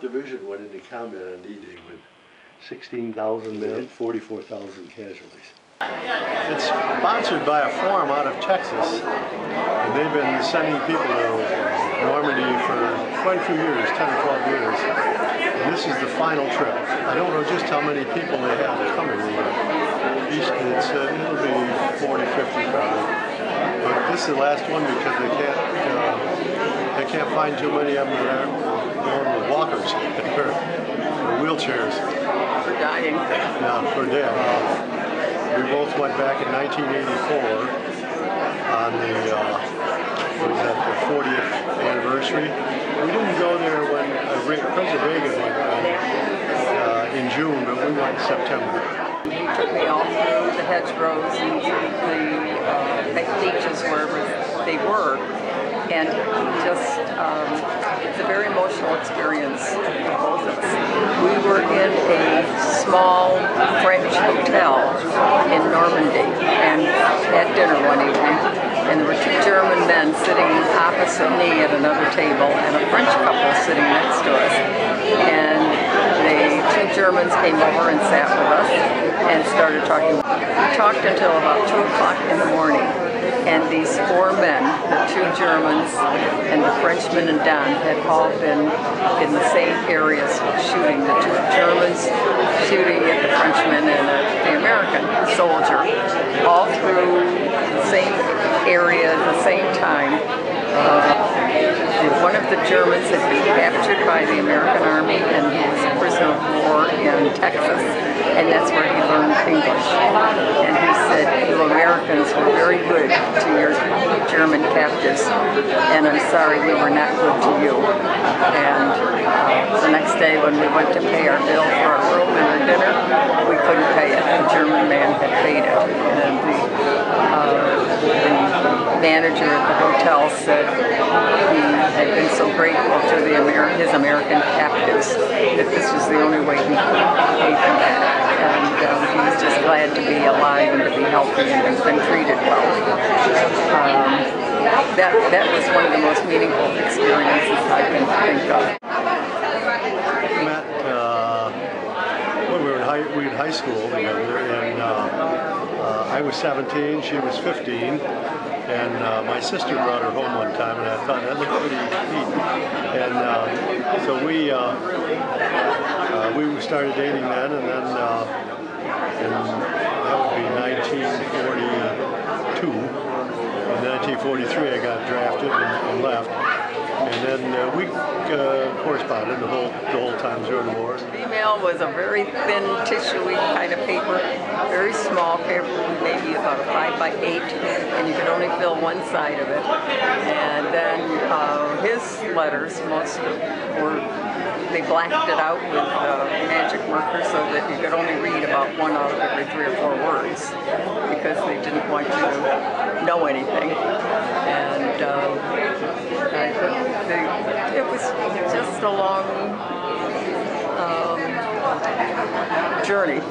Division went into combat on D-Day with 16,000 men, 44,000 casualties. It's sponsored by a forum out of Texas, and they've been sending people to Normandy for quite a few years, 10 or 12 years, and this is the final trip. I don't know just how many people they have coming, but it'll be 40, 50 probably. But this is the last one because they can't find too many of them that aren't going with walkers or wheelchairs. We're dying. Yeah, we're dead. We both went back in 1984 on the 40th anniversary. We didn't go there when President Reagan went in June, but we went in September. He took me all through the hedgerows and the beaches wherever they were. And just, it's a very emotional experience for both of us. We were in a small French hotel in Normandy and had dinner one evening. And there were two German men sitting opposite me at another table and a French couple sitting next to us. And the two Germans came over and sat with us and started talking. We talked until about 2 o'clock in the morning. And these four men, the two Germans and the Frenchman and Don, had all been in the same areas shooting. The two Germans shooting at the Frenchman and the American soldier, all through the same area at the same time. One of the Germans had been captured by the American Army and he was a prisoner of war in Texas, and that's where he learned English. And he said, "You Americans were very good to your German captives, and I'm sorry we were not good to you." And the next day when we went to pay our bill for our room and our dinner, we couldn't pay it. The German man had paid it. And the manager at the hotel said he had been so grateful to his American captives that this was the only way he could pay them back. And he was just glad to be alive and to be healthy and has been treated well. That was one of the most meaningful experiences I can think of. We met when we were in high school together, and I was 17, she was 15. And my sister brought her home one time, and I thought that looked pretty neat. And so we started dating then, and then that would be 1942. In 1943, I got drafted and left. And then we corresponded the whole time during the war. Email was a very thin, tissue-y kind of paper, very small paper, maybe about a 5 by 8, and you could only fill one side of it. And then his letters, most of they blacked it out with magic marker so that you could only read about one out of every 3 or 4 words because they didn't want you to know anything. And it was just a long journey. So.